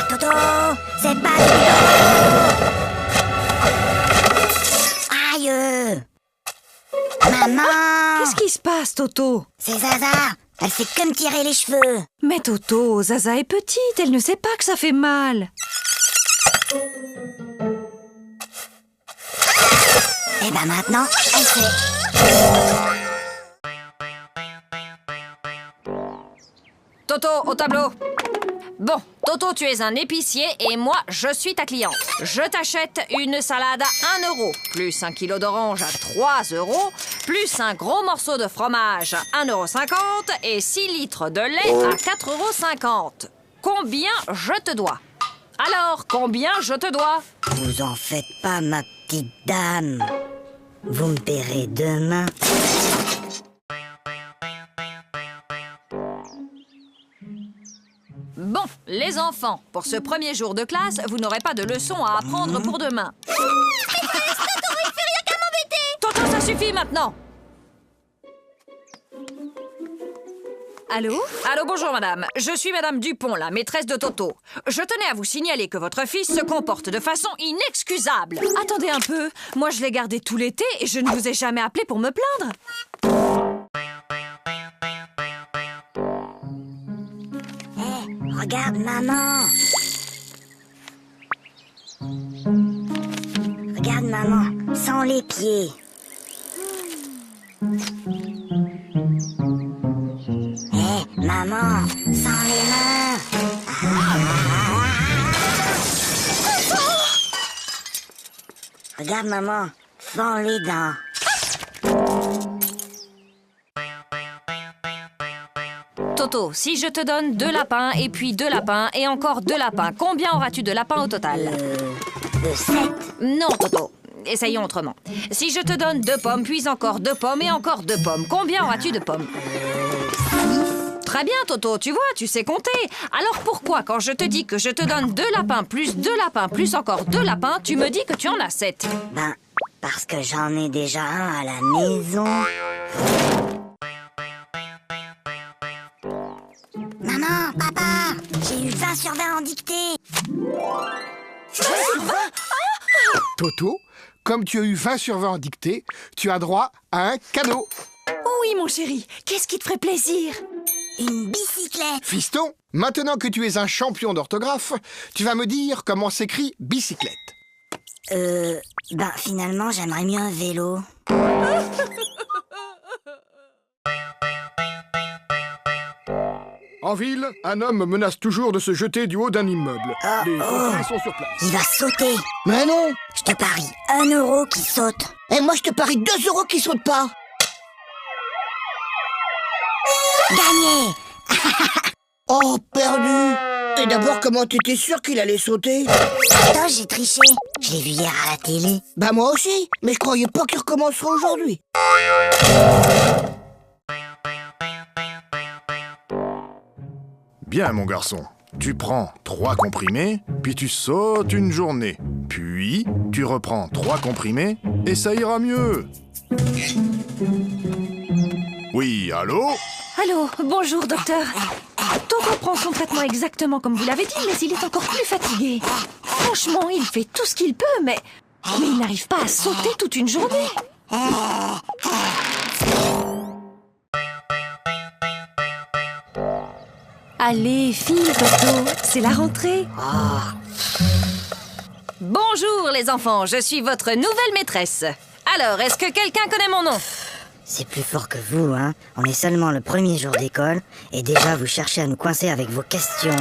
Toto, c'est pas du tout. Aïe. Maman. Qu'est-ce qui se passe, Toto? C'est Zaza. Elle fait que me tirer les cheveux. Mais Toto, Zaza est petite, elle ne sait pas que ça fait mal. Et ben maintenant, elle sait. Toto, au tableau. Bon, Toto, tu es un épicier et moi, je suis ta cliente. Je t'achète une salade à 1 euro, plus 1 kilo d'orange à 3 euros, plus un gros morceau de fromage à 1,50 € et 6 litres de lait à 4,50 €. Combien je te dois? Alors, combien je te dois? Vous en faites pas, ma petite dame. Vous me paierez demain. Bon, les enfants, pour ce premier jour de classe, vous n'aurez pas de leçons à apprendre pour demain. Maîtresse, Toto, il fait rien qu'à m'embêter. Toto, ça suffit maintenant. Allô? Allô, bonjour madame. Je suis madame Dupont, la maîtresse de Toto. Je tenais à vous signaler que votre fils se comporte de façon inexcusable. Attendez un peu, moi je l'ai gardé tout l'été et je ne vous ai jamais appelé pour me plaindre. Regarde, maman. Regarde, maman, sans les pieds. Maman, sans les mains. Regarde, maman, sans les dents. Toto, si je te donne 2 lapins et puis 2 lapins et encore 2 lapins, combien auras-tu de lapins au total? De 7. Non, Toto. Essayons autrement. Si je te donne 2 pommes, puis encore 2 pommes et encore 2 pommes, combien auras-tu de pommes? Très bien, Toto, tu vois, tu sais compter. Alors pourquoi, quand je te dis que je te donne 2 lapins plus 2 lapins plus encore 2 lapins, tu me dis que tu en as 7? Ben, parce que j'en ai déjà un à la maison. Maman, papa, j'ai eu 20 sur 20 en dictée. 20 sur 20? Toto, comme tu as eu 20 sur 20 en dictée, tu as droit à un cadeau. Oui, mon chéri, qu'est-ce qui te ferait plaisir? Une bicyclette. Fiston, maintenant que tu es un champion d'orthographe, tu vas me dire comment s'écrit bicyclette. Ben finalement, j'aimerais mieux un vélo. En ville, un homme menace toujours de se jeter du haut d'un immeuble. Les pompiers sont sur place. Il va sauter. Mais non. Je te parie 1 euro qui saute. Et moi, je te parie 2 euros qui sautent pas. Gagné. Oh, perdu. Et d'abord, comment t'étais sûr qu'il allait sauter? Attends, j'ai triché. Je l'ai vu hier à la télé. Bah moi aussi, mais je croyais pas qu'il recommencerait aujourd'hui. Bien, mon garçon. Tu prends 3 comprimés, puis tu sautes une journée. Puis, tu reprends 3 comprimés, et ça ira mieux. Oui, allô? Allô, bonjour, docteur. Toto prend son traitement exactement comme vous l'avez dit, mais il est encore plus fatigué. Franchement, il fait tout ce qu'il peut, mais il n'arrive pas à sauter toute une journée. Allez, file, Toto, c'est la rentrée. Bonjour les enfants, je suis votre nouvelle maîtresse. Alors, est-ce que quelqu'un connaît mon nom? C'est plus fort que vous, hein. On est seulement le premier jour d'école et déjà vous cherchez à nous coincer avec vos questions.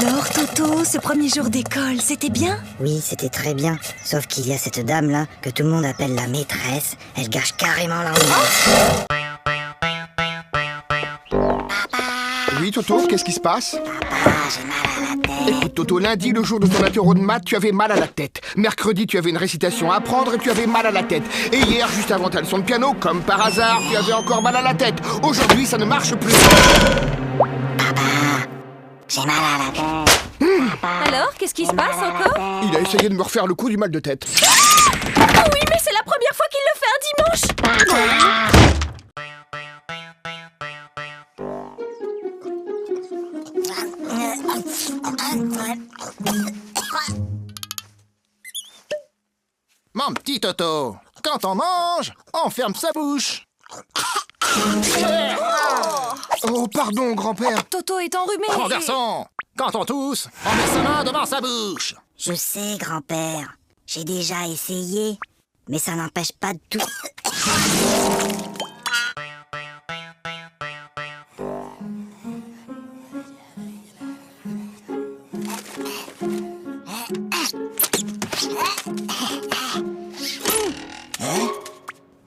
Alors, Toto, ce premier jour d'école, c'était bien? Oui, c'était très bien. Sauf qu'il y a cette dame-là que tout le monde appelle la maîtresse. Elle gâche carrément l'ambiance. Oui, Toto, qu'est-ce qui se passe? Papa, j'ai mal à la tête. Écoute, Toto, lundi, le jour de ton apéro de maths, tu avais mal à la tête. Mercredi, tu avais une récitation à apprendre et tu avais mal à la tête. Et hier, juste avant ta leçon de piano, comme par hasard, tu avais encore mal à la tête. Aujourd'hui, ça ne marche plus. J'ai mal à la tête. Alors, qu'est-ce qui se passe encore? Il a essayé de me refaire le coup du mal de tête. Oui, mais c'est la première fois qu'il le fait un dimanche. Mon petit Toto, quand on mange, on ferme sa bouche. Oh, pardon, grand-père. Toto est enrhumé. Mon garçon, quand on tousse, on met sa main devant sa bouche. Je sais, grand-père. J'ai déjà essayé. Mais ça n'empêche pas de tout.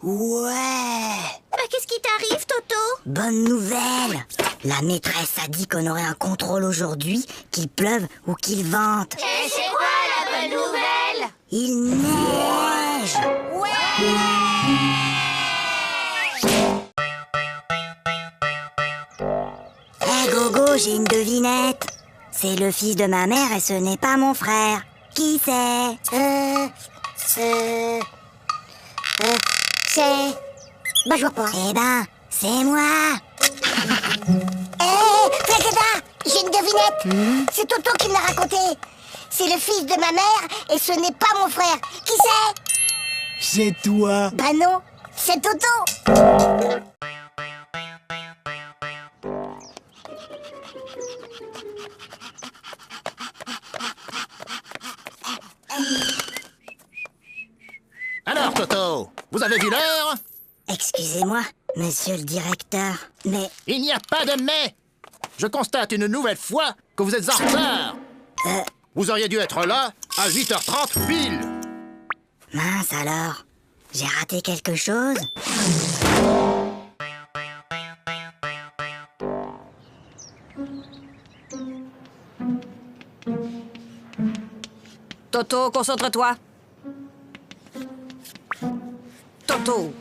Ouais. Qu'est-ce qui t'arrive, Toto? Bonne nouvelle. La maîtresse a dit qu'on aurait un contrôle aujourd'hui, qu'il pleuve ou qu'il vente. Et c'est quoi la bonne nouvelle? Il neige. Hé Gogo, j'ai une devinette. C'est le fils de ma mère et ce n'est pas mon frère. Qui c'est? C'est... Bah, je vois pas. Eh ben, c'est moi. Flagada, j'ai une devinette. C'est Toto qui me l'a raconté. C'est le fils de ma mère et ce n'est pas mon frère. Qui c'est? C'est toi. Bah non, c'est Toto. Alors, Toto, vous avez vu l'heure? Excusez-moi, monsieur le directeur, mais... Il n'y a pas de mais. Je constate une nouvelle fois que vous êtes en retard. Vous auriez dû être là à 8h30 pile. Mince alors, j'ai raté quelque chose? Toto, concentre-toi. Toto.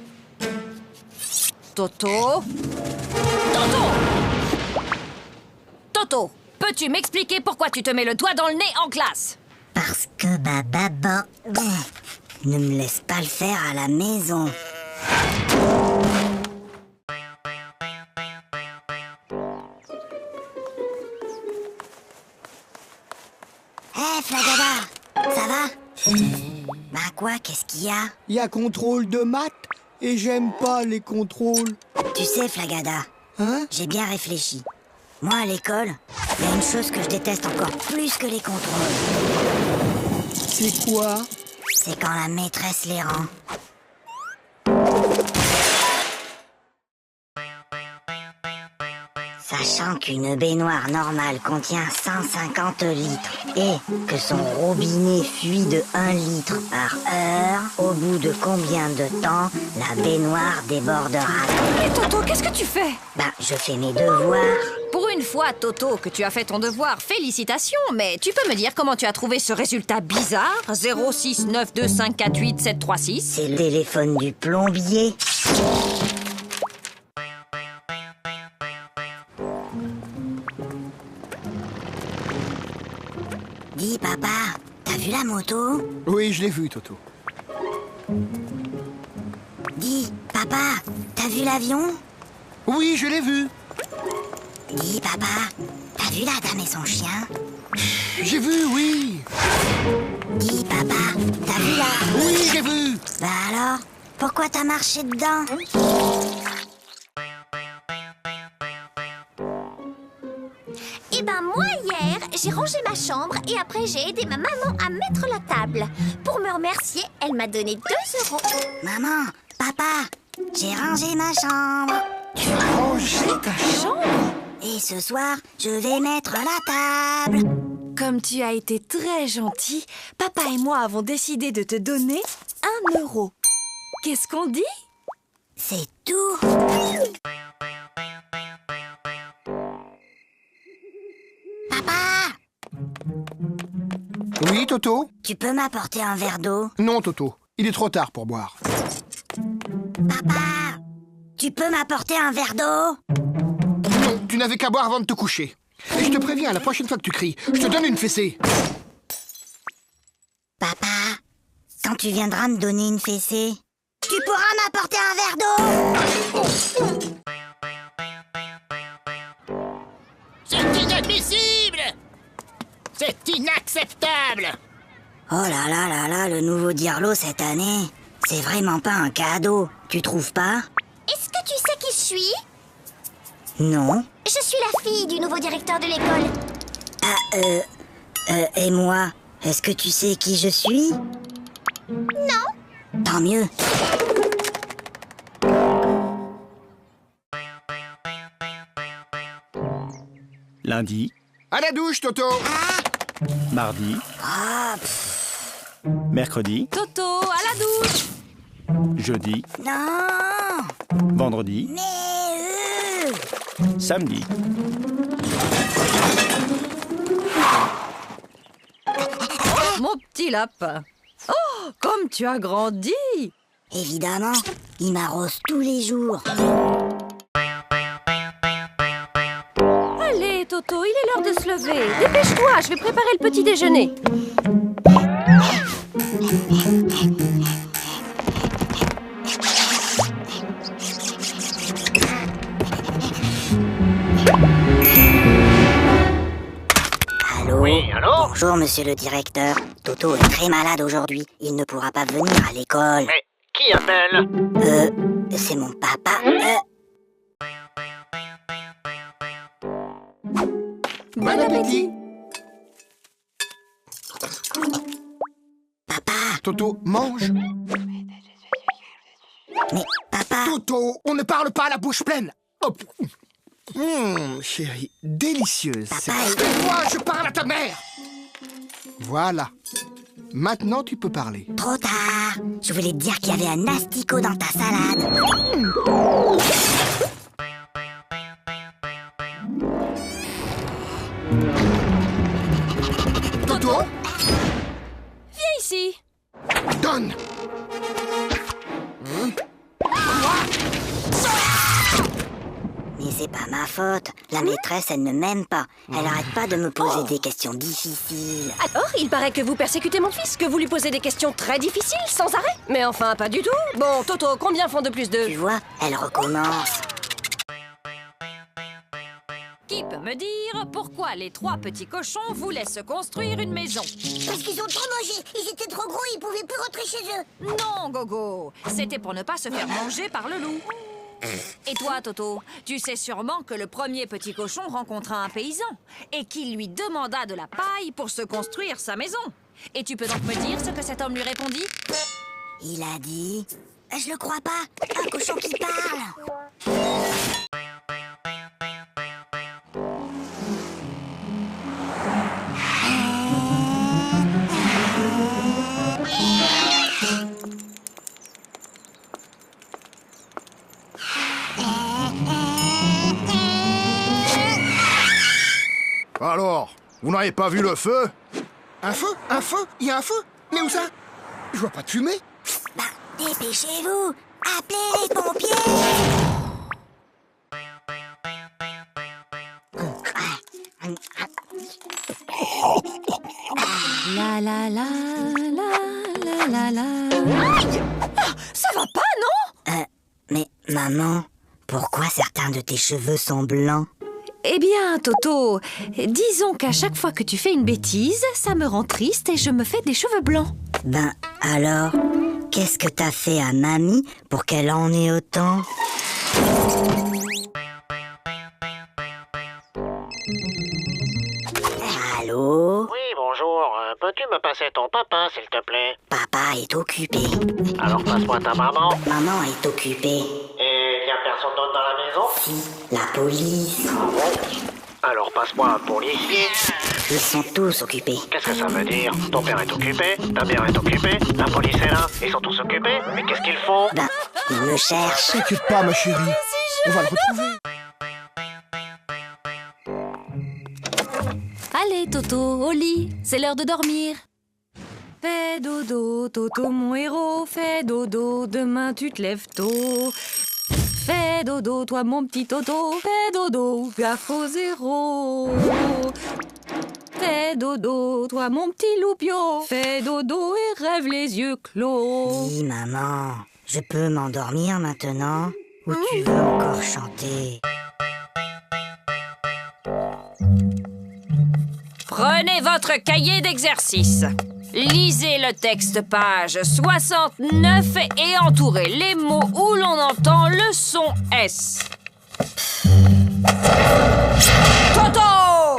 Toto. Toto. Toto, peux-tu m'expliquer pourquoi tu te mets le doigt dans le nez en classe? Parce que ma maman ne me laisse pas le faire à la maison. Hé, Flagada, ça va? Bah quoi, qu'est-ce qu'il y a? Il y a contrôle de maths et j'aime pas les contrôles. Tu sais, Flagada, Hein? j'ai bien réfléchi. Moi, à l'école, il y a une chose que je déteste encore plus que les contrôles. C'est quoi? C'est quand la maîtresse les rend. Sachant qu'une baignoire normale contient 150 litres et que son robinet fuit de 1 litre par heure, au bout de combien de temps la baignoire débordera? Et Toto, qu'est-ce que tu fais? Bah, je fais mes devoirs. Pour une fois, Toto, que tu as fait ton devoir, félicitations, mais tu peux me dire comment tu as trouvé ce résultat bizarre? 0692548736. C'est le téléphone du plombier. Dis, papa, t'as vu la moto? Oui, je l'ai vu, Toto. Dis, papa, t'as vu l'avion? Oui, je l'ai vu. Dis, papa, t'as vu la dame et son chien? J'ai vu, oui. Dis, papa, t'as vu la... Oui, j'ai vu. Bah alors, pourquoi t'as marché dedans? Eh ben moi hier, j'ai rangé ma chambre et après j'ai aidé ma maman à mettre la table. Pour me remercier, elle m'a donné 2 €. Maman, papa, j'ai rangé ma chambre. Tu as rangé ta chambre? Et ce soir, je vais mettre la table. Comme tu as été très gentil, papa et moi avons décidé de te donner 1 €. Qu'est-ce qu'on dit? C'est tout. Papa, Oui, Toto? tu peux m'apporter un verre d'eau? Non, Toto. Il est trop tard pour boire. Papa, tu peux m'apporter un verre d'eau? Non, tu n'avais qu'à boire avant de te coucher. Et je te préviens, la prochaine fois que tu cries, je te donne une fessée. Papa, quand tu viendras me donner une fessée, tu pourras m'apporter un verre d'eau? C'est inadmissible! C'est inacceptable! Oh là là là là, le nouveau Dirlo cette année, c'est vraiment pas un cadeau, tu trouves pas? Est-ce que tu sais qui je suis? Non. Je suis la fille du nouveau directeur de l'école. Et moi, est-ce que tu sais qui je suis? Non. Tant mieux. Lundi, À la douche, Toto. mardi, Ah, mercredi, Toto, à la douche. jeudi, non. vendredi, Mais samedi. Mon petit lapin. Oh, comme tu as grandi. évidemment, il m'arrose tous les jours. Allez, Toto, il est l'heure de se lever. Dépêche-toi, je vais préparer le petit déjeuner. Allô? Oui, allô? Bonjour, monsieur le directeur. Toto est très malade aujourd'hui. Il ne pourra pas venir à l'école. Mais qui appelle? C'est mon papa. Bon appétit. Papa, Toto, mange. mais papa, Toto, on ne parle pas à la bouche pleine. Hop. Chérie, délicieuse. Papa, C'est moi, je parle à ta mère. Voilà. Maintenant, tu peux parler. trop tard. Je voulais te dire qu'il y avait un asticot dans ta salade. Toto, Viens ici. donne. Mais c'est pas ma faute. La maîtresse, elle ne m'aime pas. Elle arrête pas de me poser des questions difficiles. Alors, il paraît que vous persécutez mon fils, que vous lui posez des questions très difficiles, sans arrêt. Mais enfin, pas du tout. Bon, Toto, combien font 2 plus 2? Tu vois, elle recommence. Qui peut me dire pourquoi les 3 petits cochons voulaient se construire une maison? Parce qu'ils ont trop mangé. Ils étaient trop gros, ils pouvaient plus rentrer chez eux. Non, Gogo. C'était pour ne pas se faire manger par le loup. Et toi, Toto, tu sais sûrement que le premier petit cochon rencontra un paysan et qu'il lui demanda de la paille pour se construire sa maison. Et tu peux donc me dire ce que cet homme lui répondit? Il a dit... Je le crois pas. Un cochon qui parle. Alors, vous n'avez pas vu le feu? Un feu? Un feu? Il y a un feu? Mais où ça? Je vois pas de fumée. Bah, dépêchez-vous. Appelez les pompiers. La la la la la la la. Ça va pas, non? Mais maman, pourquoi certains de tes cheveux sont blancs? Eh bien, Toto, disons qu'à chaque fois que tu fais une bêtise, ça me rend triste et je me fais des cheveux blancs. Ben alors, qu'est-ce que t'as fait à mamie pour qu'elle en ait autant? Allô? Oui, bonjour. Peux-tu me passer ton papa, s'il te plaît? Papa est occupé. Alors passe-moi ta maman. Maman est occupée. Et y a personne d'autre dans la maison? Si, la police. Alors passe-moi un policier. Ils sont tous occupés. Qu'est-ce que ça veut dire? Ton père est occupé, ta mère est occupée, la police est là, ils sont tous occupés. Mais qu'est-ce qu'ils font? Ben, ils me cherchent. T'inquiète pas, ma chérie. On va le retrouver. Allez, Toto, au lit, c'est l'heure de dormir. Fais dodo, Toto, mon héros, fais dodo, demain tu te lèves tôt. Fais dodo, toi mon petit Toto, fais dodo, gaffe au 0. Fais dodo, toi mon petit loupio, fais dodo et rêve les yeux clos. Oui, maman, je peux m'endormir maintenant? Ou tu veux encore chanter? Prenez votre cahier d'exercice. Lisez le texte page 69 et entourez les mots où l'on entend le son S. Toto!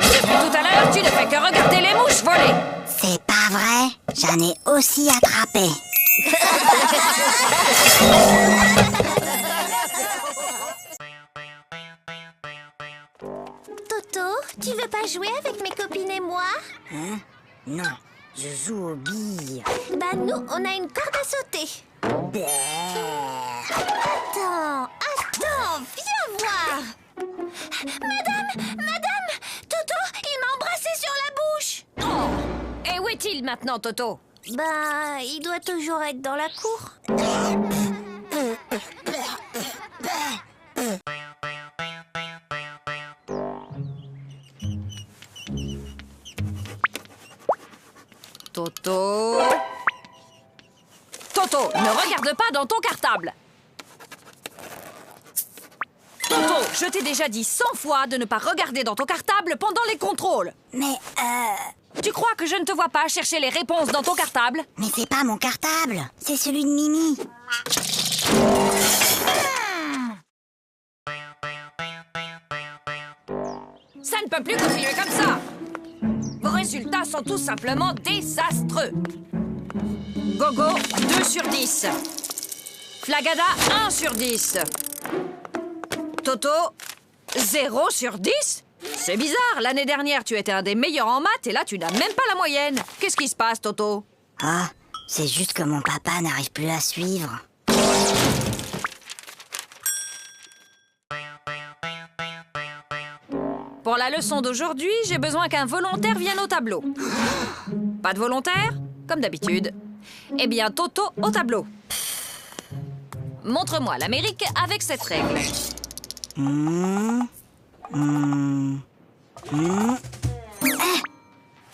Depuis tout à l'heure, tu ne fais que regarder les mouches voler. C'est pas vrai, j'en ai aussi attrapé. Toto, tu veux pas jouer avec mes copines et moi? Hein? Non, je joue aux billes. Bah nous, on a une corde à sauter. Attends, viens voir. Madame, Toto, il m'a embrassé sur la bouche. Oh! Et où est-il maintenant, Toto? Bah, il doit toujours être dans la cour. Toto... Toto, ne regarde pas dans ton cartable. Toto, je t'ai déjà dit 100 fois de ne pas regarder dans ton cartable pendant les contrôles. Mais, Tu crois que je ne te vois pas chercher les réponses dans ton cartable? mais c'est pas mon cartable, c'est celui de Mimi. Ça ne peut plus continuer comme ça. Vos résultats sont tout simplement désastreux. Gogo, 2 sur 10. Flagada, 1 sur 10. Toto, 0 sur 10? C'est bizarre, l'année dernière, tu étais un des meilleurs en maths et là, tu n'as même pas la moyenne. Qu'est-ce qui se passe, Toto? Ah, c'est juste que mon papa n'arrive plus à suivre. Pour la leçon d'aujourd'hui, j'ai besoin qu'un volontaire vienne au tableau. Pas de volontaire? Comme d'habitude. Eh bien, Toto au tableau. Montre-moi l'Amérique avec cette règle.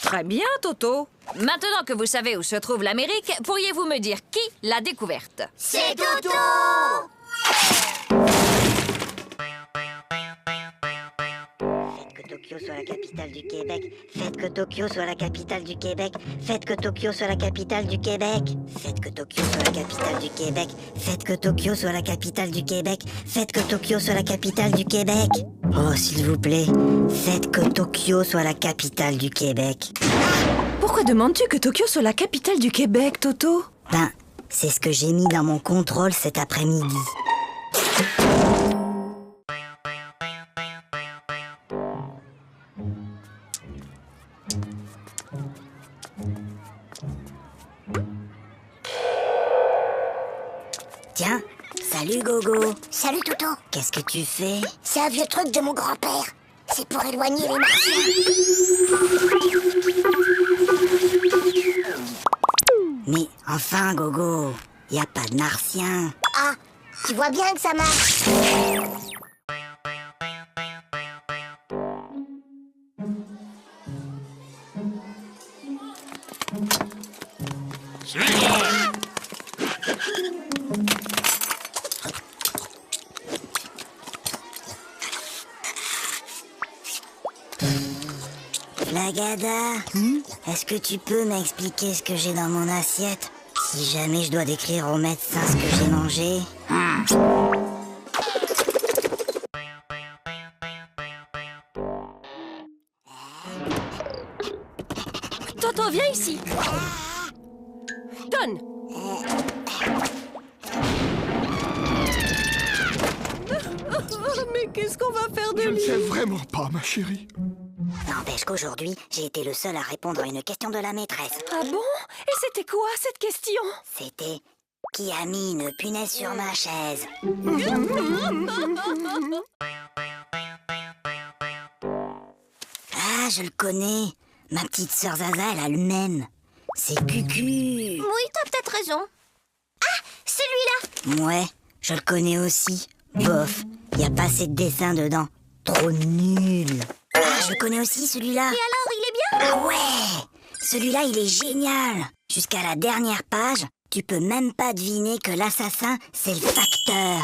Très bien, Toto. Maintenant que vous savez où se trouve l'Amérique, pourriez-vous me dire qui l'a découverte? C'est Toto! Tokyo soit la capitale du Québec. Faites que Tokyo soit la capitale du Québec. Faites que Tokyo soit la capitale du Québec. Faites que Tokyo soit la capitale du Québec. Faites que Tokyo soit la capitale du Québec. Faites que Tokyo soit la capitale du Québec. Oh, s'il vous plaît, faites que Tokyo soit la capitale du Québec. Pourquoi demandes-tu que Tokyo soit la capitale du Québec, Toto? Ben, c'est ce que j'ai mis dans mon contrôle cet après-midi. Tiens, salut Gogo. Salut Toto. Qu'est-ce que tu fais? C'est un vieux truc de mon grand-père. C'est pour éloigner les martiens. Mais enfin Gogo, y a pas de martien. Ah, tu vois bien que ça marche. Flagada, est-ce que tu peux m'expliquer ce que j'ai dans mon assiette? Si jamais je dois décrire au médecin ce que j'ai mangé. Toto, viens ici. Donne. Mais qu'est-ce qu'on va faire de Je ne lui? sais vraiment pas, ma chérie. N'empêche qu'aujourd'hui, j'ai été le seul à répondre à une question de la maîtresse. Ah bon? Et c'était quoi cette question? C'était « Qui a mis une punaise sur ma chaise ?» Ah, je le connais. Ma petite sœur Zaza, elle a le même. C'est Cucu. Oui, t'as peut-être raison. Ah, celui-là. Ouais, je le connais aussi. Bof, y a pas assez de dessins dedans. Trop nul. Ah, je le connais aussi, celui-là. Et alors, il est bien? Ah ouais! Celui-là, il est génial. Jusqu'à la dernière page, tu peux même pas deviner que l'assassin, c'est le facteur.